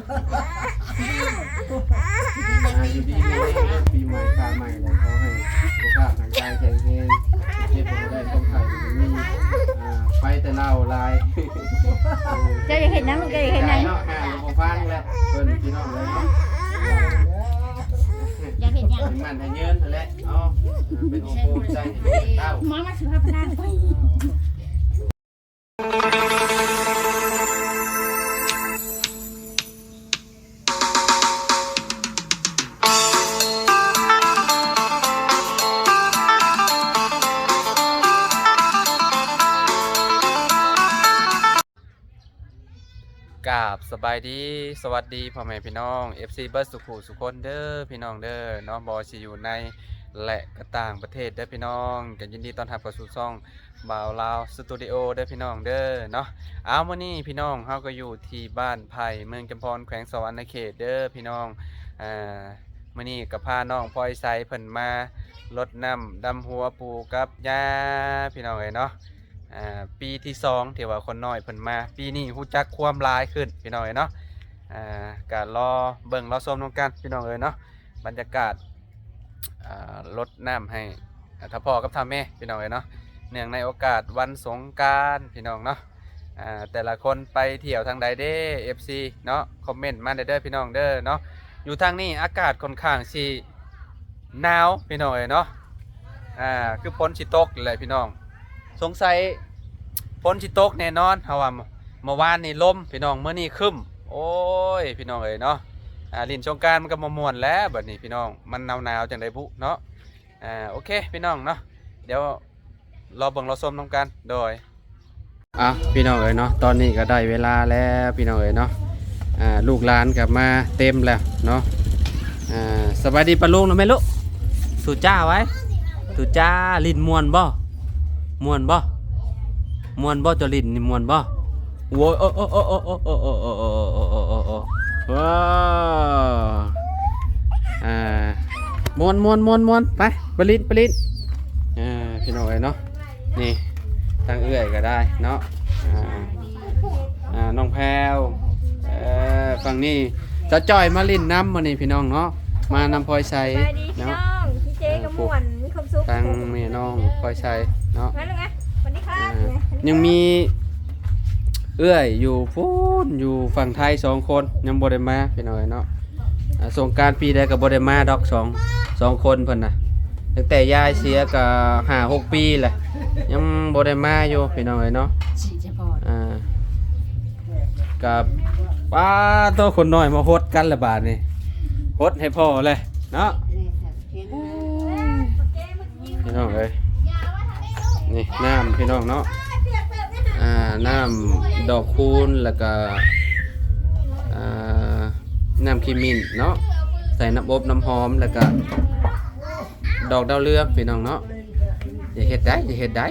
อยู่ดีมีปีใหม่การใหม่เลยเขาให้สุขภาพร่างกายแข็งแรงเจ็บบ่ได้ต้องไข่มีไปแต่เล่าลาย เจ้าอยากเห็นยังลูกเจ้าอยากเห็นยัง เนาะบ่ฟังแล้วเพิ่นพี่น้องเลยเนาะ อยากเห็นยัง มันให้เงินนั่นแหละเอาเป็นโอ้โหใจเต้า มาสุภาพนางไปกราบสบายดีสวัสดีพ่อแม่พี่น้อง FC เบิร์ดสุขุสุคนเด้อพี่น้องเด้อเนาะบอสิอยู่ในและก็ต่างประเทศเด้อพี่น้องกันยินดีต้อนรับเข้าสู่ช่องบ่าวลาวสตูดิโอเด้อพี่น้องเด้อเนาะเอามื้อนี้พี่น้องเฮาก็อยู่ที่บ้านไผ่เมืองจำพรแขวงสวรรณเขตเด้อพี่น้องมื้อนี้ก็พาน้องพลอยใสเพิ่นมารดน้ำดำหัวปูกับย่าพี่น้องเอ้ยเนาะปีที่2ที่ว่าคนน้อยเพิ่นมาปีนี้ฮู้จักความหลายขึ้นพี่น้องเอ้ยเนาะก็รอเบิ่งรอชมนำกันพี่น้องเอ้ยเนาะบรรยากาศรดน้ำให้ถ้าพ่อกับถ้าแม่พี่น้องเอ้ยเนาะเนื่องในโอกาสวันสงกรานต์พี่น้องเนาะแต่ละคนไปเที่ยวทางใดเด้ FC เนาะคอมเมนต์มาเด้อพี่น้องเด้อเนาะอยู่ทางนี้อากาศค่อนข้างสิหนาวพี่น้องเอ้ยเนาะคือฝนสิตกเลยพี่น้องสงสัยฝนสิตกแน่นอนเพราะว่าเมื่อวานนี่ลมพี่น้องเมื่อนี้ครึ้มโอ้ยพี่น้องเอ้ยเนาะลิ้นสงกรานต์มันก็ม่วนแล้วบัดนี้พี่น้องมันหนาวๆจังได๋บุเนาะโอเคพี่น้องเนาะเดี๋ยวรอเบิ่งรอชมนำกันโดยพี่น้องเอ้ยเนาะตอนนี้ก็ได้เวลาแล้วพี่น้องเอ้ยเนาะลูกหลานกลับมาเต็มแล้วเนาะสบายดีปะลุงเนาะแม่ลูกสุจ้าไว้สุจ้าลิ้นม่วนบ่ม่วนบ่ม่วนบ่จะลิ้นนี่ม่วนบ่โว้ยโอ้ว้าวม่วนไปปลิ้นพี่น้องเอ้ยเนาะนี่ทางเอื้อยก็ได้เนาะน้องแพรวฝั่งนี้จะจ่อยมาลิ้นน้ำมานี่พี่น้องเนาะมานำพลอยใส่เนาะพี่เจ๊ก็ม่วนมีความสุข ทางแม่น้องพลอยใส่เนาะ ยังมีเอื้อยอยู่พูนอยู่ฝั่งไทย2คนยังบ่ได้มาพี่น้อยเนาะสงกรานต์ปีใดก็บ่ได้มาดอก2คนเพิ่นน่ะตั้งแต่ยายเสียก็5-6 ปีแหละยังบ่ได้มาอยู่พี่น้อยเนาะกับป้าโตคนน้อยมาฮดกันละบาดนี่ฮดให้พ่อเลยเนาะพี่น้องเอ้ยนี่น้ำพี่น้องเนาะน้ำดอกคูณแล้วก็น้ำขีมิ้นเนาะใส่น้ำอบน้ำหอมแล้วก็ดอกดาวเรืองพี่น้องเนาะอย่าเฮ็ดได้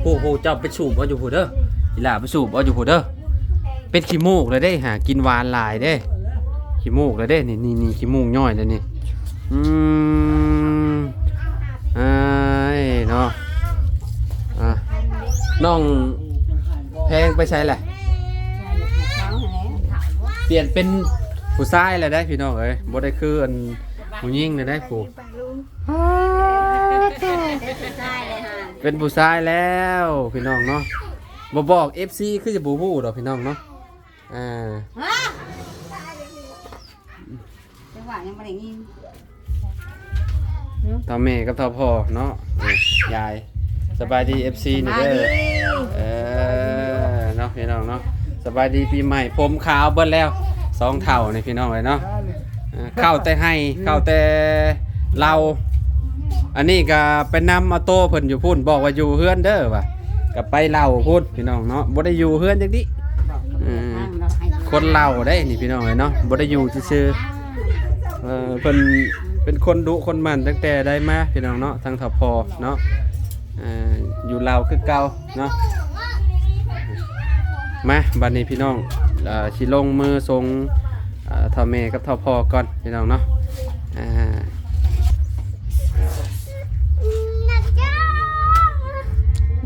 ผู้เจ้าไปสูบเอาอยู่ผู้เด้ออีหล่าไปสูบเอาอยู่ผู้เด้อเป็นขี้มูกเลยได้หากินหวานหลายเด้ขี้มูกเลยเด้นี่ขี้มูกย่อยเลยนี่เนาะน้องแพงไปใช้แหละเปลี่ยนเป็นผู้ชายเลยได้พี่น้องเอ้ยบ่ได้คืออันผู้หญิงเลยได้ผู้เป็นผู้ชายแล้วพี่น้องเนาะบ่บอก FC คือจะบ่ฮู้ดอกพี่น้องเนาะจังหวะยังบ่ได้ยินท่าแม่กับท่าพ่อเนาะยายสบายดี FC นี่เด้อเนาะพี่น้องเนาะสบายดีปีใหม่ผมขาวเบิดแล้ว2เท่านี่พี่น้องเลยเนาะเข้าแต่ให้เข้าแต่เราอันนี้ก็ไปนำเอาโตเพิ่นอยู่พุ่นบอกว่าอยู่เฮือนเด้อว่ะก็ไปเล่าพุ่นพี่น้องเนาะบ่ได้อยู่เฮือนจังดิคนเล่าได้นี่พี่น้องเลยเนาะบ่ได้อยู่ซื่อเพิ่นเป็นคนดุคนมันตั้งแต่ได้มาพี่น้องเนาะทางท่าพ่อเนาะอยู่ลาวคือเก่าเนาะมาบัดนี้พี่น้องสิลงมือทรงท่าแม่กับท่าพ่อก่อนพี่น้องเนาะ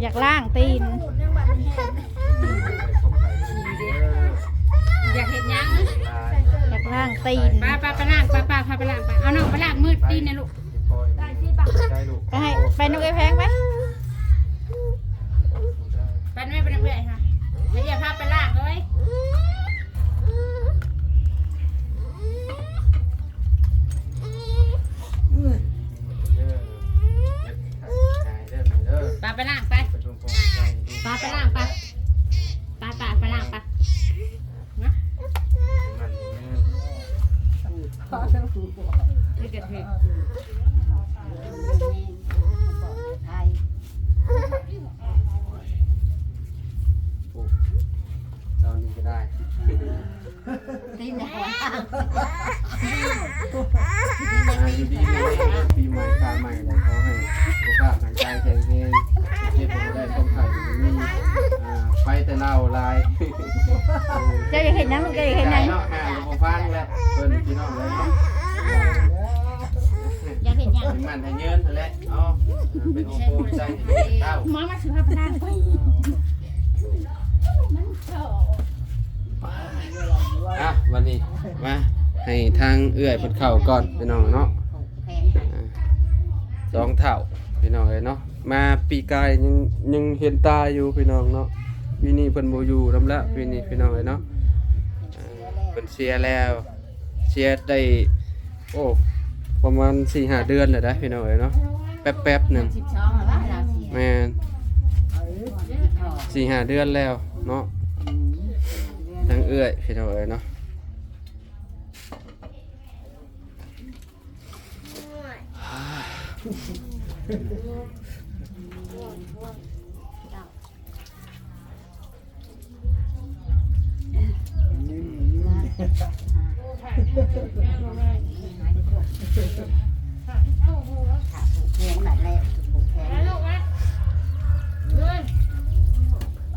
อยากล่างตีนอยากเห็นยัง ล่างตีน ป้าไปล้างป้าพาไปล้างป้าเอาน้องไปล้างมืดตีนนะลูก ได้ที่ปากได้ลูก ไปให้ไปนกไอ้แพงไป ไปไม่ไปเรื่อยค่ะแล้วอย่าพาไปล้างเลย ปลาไปล้างไปปลาไปล้างไปปลาไปล้างไปนะนี่กระเทียม เรานี่ก็ได้ ตีนไหน อยู่ดีปีใหม่ฟ้าใหม่เลยเขาให้สุขภาพร่างกายแข็งแรงเจ็บบ่ได้ต้องไข่มีไปแต่เล่าลาย เจ้าอยากเห็นยังลูกเจ้าอยากเห็นยัง เนาะหลวงพ่อฟังแหละเพิ่นพี่น้องเลยเนาะ อยากเห็นยัง เป็นมันให้เยินนั่นแหละเนาะเป็นโอ้โหใจเต้า หมอมาถือพาไปล้างไป อ่ะวันนี้มาให้ทางเอื้อยเพิ่นเข้าก่อนพี่น้องเนาะสองเท่าพี่น้องเอ้ยเนาะมาปีกายยังเห็นตาอยู่พี่น้องเนาะปีนี้เพิ่นบ่อยู่นำแล้วปีนี้พี่น้องเอ้ยเนาะเพิ่นเสียแล้วเสียได้โอ้ประมาณ 4-5 เดือนแล้วนะพี่น้องเอ้ยเนาะแป๊บๆหนึง 12แล้วว่าเราเสีย แม่น 4-5 เดือนแล้วเนาะทางเอื้อยพี่น้องเอ้ยเนาะ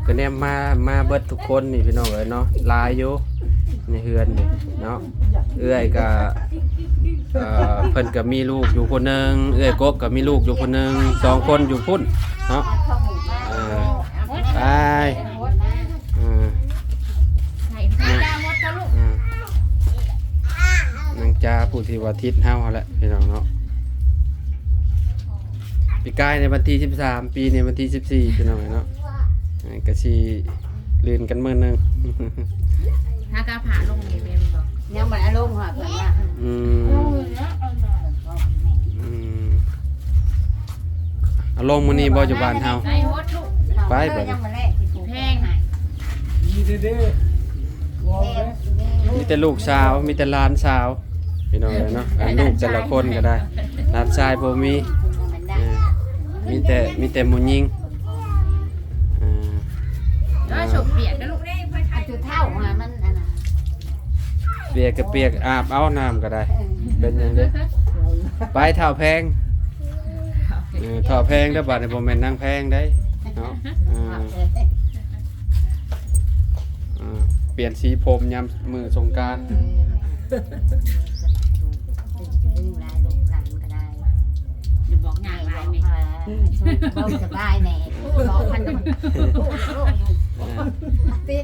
ก็เนี่ยมาเบิดทุกคนนี่พี่น้องเอ้ยเนาะหลายอยู่ในเฮือนนี่เนาะเอื้อยก็เพิ่นก็มีลูกอยู่คนหนึงเอื้อยกบก็มีลูกอยู่คนหนึง2 คนอยู่พุ่นเนาะไปใส่ผ้ายางมดก็ลูก นางจาผู้ที่ว่าทิศเฮาหั่นแหละพี่น้องเนาะปีกายในวันที่13ปีในวันที่14พี่น้องเนาะก็สิลื่นกันมื้อนึง ถ้ากาผ่าลงนี่เป็นบ่ ยังบ่อารมณ์ค่ะเพิ่นว่า เอาลงมื้อนี้บ่อยู่บ้านเฮา ใส่ฮดลูก ไปบ่ ยังบ่แลกที่ แพงหาย มีแต่ลูกสาวมีแต่หลานสาวพี่น้องเอ้ยเนาะลูกแต่ละคนก็ได้หลานชายบ่มีมีแต่หมู่หญิง แล้วฉกเปียกนะลูก จุดเท่ามามันอันน่ะ เปียกก็เปียกอาบเอาน้ำก็ได้เป็นหยังเด้อไปเท่าแพงเท่าแพงเด้อบัดนี้บ่แม่นนางแพงได้เนาะเปลี่ยนสีผมยามมื้อสงกรานต์ อย่าบอกงานลายไหม สบายแน่บอกพันธุ์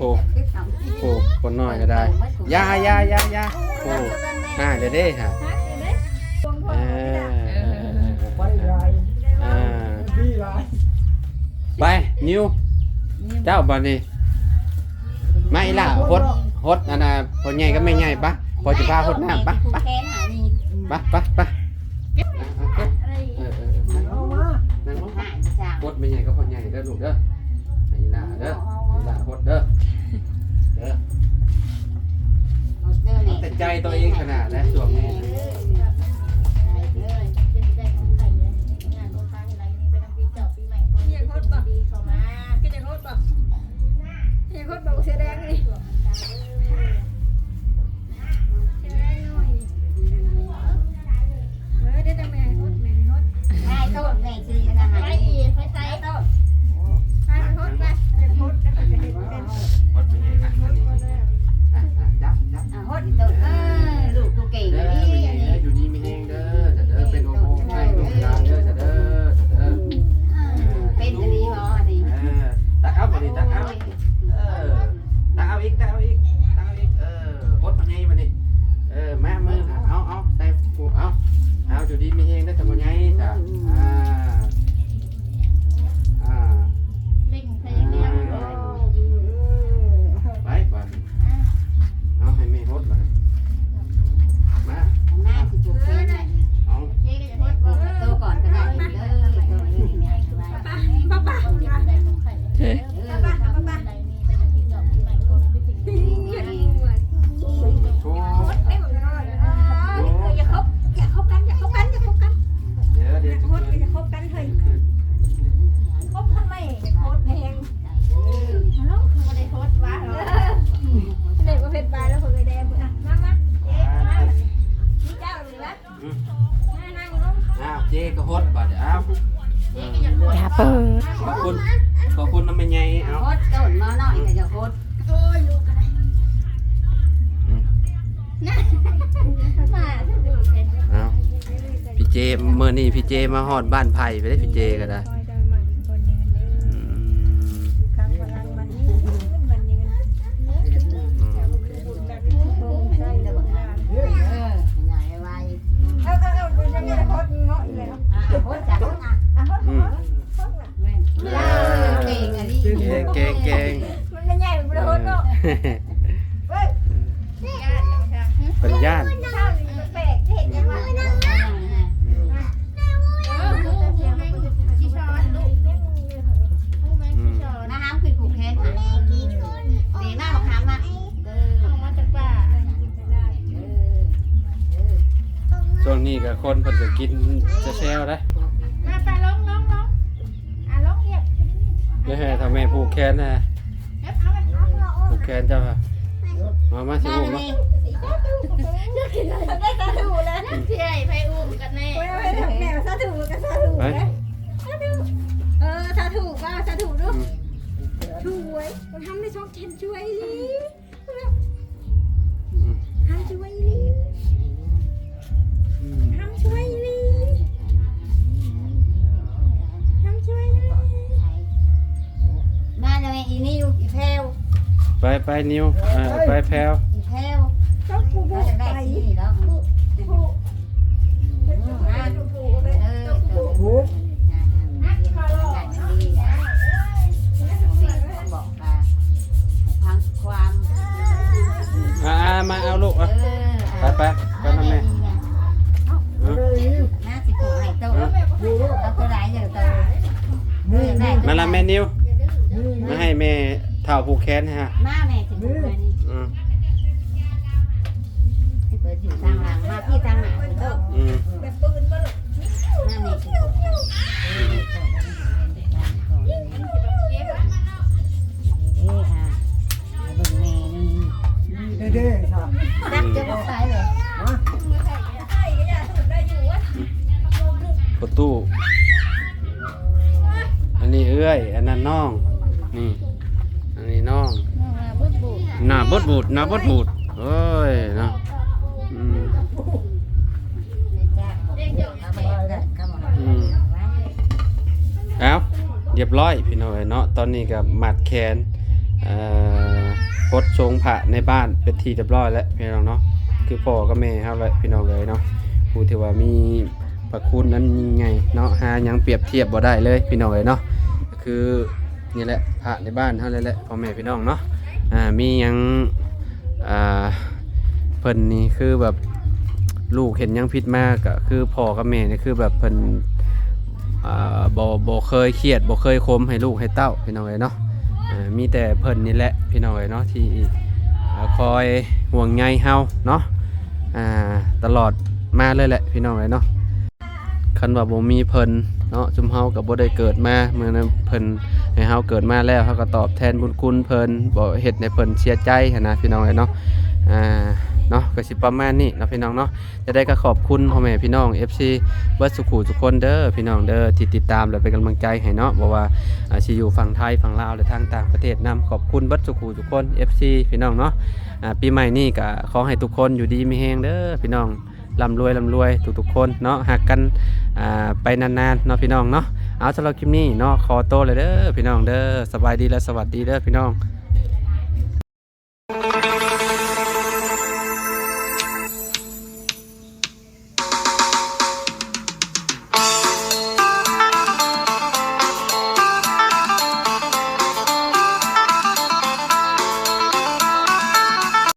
โอ้คนน้อยก็ได้ยาโอ้ห่าเด้ฮะไปนิวเจ้าบัดนี้ไม่ล่ะฮดอันน่ะพอใหญ่ก็ไม่ใหญ่ปะพอจะพาฮดน้ำปะปะฮดไม่ใหญ่ก็พอใหญ่เด้อลูกเด้อนี่ล่ะเด้อนี่ล่ะฮดเด้อแต่ใจตัวเองขนาดแล้วช่วงนี้อยู่ดีมีแห้งเด้อจะเด้อเป็นโอ้โหให้ลูกหลานเด้อจะเด้อตักเอาไปดิตักเอาตักเอา ขอบคุณน้ำมันใหญ่เอา โคตรต้นมาหน่อยก็จะโคตร เอาพี่เจเมื่อนี่พี่เจมาฮอดบ้านไผ่ไปได้พี่เจก็ได้อืม ใหญ่ไว้โคตรจากโคตรอ่ะ อืม เก่งอันนี้ เก่ง มันไม่ใหญ่มันโดนเนาะ เป็นญาติ ข้าวนี่มันแปลกเห็นยังว่า อืม น้าห้ามคือผูกแขนค่ะดีมากบอกห้ามอ่ะ ช่วงนี้ก็คนเพิ่นจะกินจะแซวได้แล้วให้ทำแม่ผูกแขนนะผูกแขนเจ้าค่ะมาสิ ได้ อุ้ม เล มาย ได้สาธุแล้ว พี่ไอ้ไปอุ้มกันแน่ ไม่ไม่ทำแนวสาธุก็สาธุ ไป นะสาธุว่าสาธุดู อืม ช่วยมันทำได้ช่องเทนช่วยลี อืม ทำช่วยลี อืม ทำช่วยลีทำช่วยลี มาเลยอีนี่อีแพว ไปนิวไปแพรว อีแพว ต้องผูก ก็จะได้ ไป ที่แล้ว ผูกผูกไป ผูกบอกพังความ มาเอาลูกอ่ะไปทำแม่ น่าสิผูกให้โตเอาตัวไหนเดี๋ยวโต มาละแม่นิวมาให้แม่เท่าผูกแขนฮะ มาแม่สิผูกให้นี่ อืม เปิดอยู่ทางหลังมาพี่ทางหน้าโต อืม แบบปืนมาเลย มาแม่สิผูกบึงแม่นี่จับจะบอกไปเลย ใช่ก็อย่าสูดได้อยู่วะ ประตูอันนี้เอื้อยอันนั้นน้องนี่อันนี้น้องหน้าบดบูดเอ้ยเนาะอืม เอาเรียบร้อยพี่น้อยเนาะตอนนี้ก็หมัดแขนพดชงพระในบ้านเป็นทีเรียบร้อยแล้วพี่น้องเนาะคือพ่อกับแม่ครับเลยพี่น้องเลยเนาะผู้ที่ว่ามีพระคุณนั้นยิ่งใหญ่เนาะหายังเปรียบเทียบบ่ได้เลยพี่น้องเลยเนาะคือนี่แหละพระในบ้านเท่านั้นแหละพ่อแม่พี่น้องเนาะมียังเพิ่นนี่คือแบบลูกเห็นยังผิดมากก็คือพ่อกับแม่นี่คือแบบเพิ่นบ่เคยเครียดบ่เคยคมให้ลูกให้เต้าพี่น้องเอ้ยเนาะมีแต่เพิ่นนี่แหละพี่น้องเอ้ยเนาะที่คอยห่วงใยเฮาเนาะตลอดมาเลยแหละพี่น้องเอ้ยเนาะคันว่าบ่มีเพิ่นเนาะซุมเฮาก็บ่ได้เกิดมาเมื่อนั้นเพิ่นให้เฮาเกิดมาแล้วเฮาก็ตอบแทนบุญคุณเพิ่นบ่เฮ็ดให้เพิ่นเสียใจหันนะพี่น้องเอ้ยเนาะเนาะก็สิประมาณนี้เนาะพี่น้องเนาะจะได้ก็ขอบคุณพ่อแม่พี่น้อง FC เบิดสุขุทุกคนเด้อพี่น้องเด้อที่ติดตามและเป็นกำลังใจให้เนาะบ่ว่าสิอยู่ฝั่งไทยฝั่งลาวหรือทางต่างประเทศนํขอบคุณเบิดสุขุทุกคน FC พี่น้องเนาะปีใหม่นี้ก็ขอให้ทุกคนอยู่ดีมีแฮงเด้อพี่น้องร่ำรวยทุกๆคนเนาะหักกันไปนานๆเนาะพี่น้องเนาะเอาสำหรับคลิปนี้เนาะขอโตวเลยเด้อพี่น้องเด้อสบายดีและสวัสดีเด้อพี่น้อง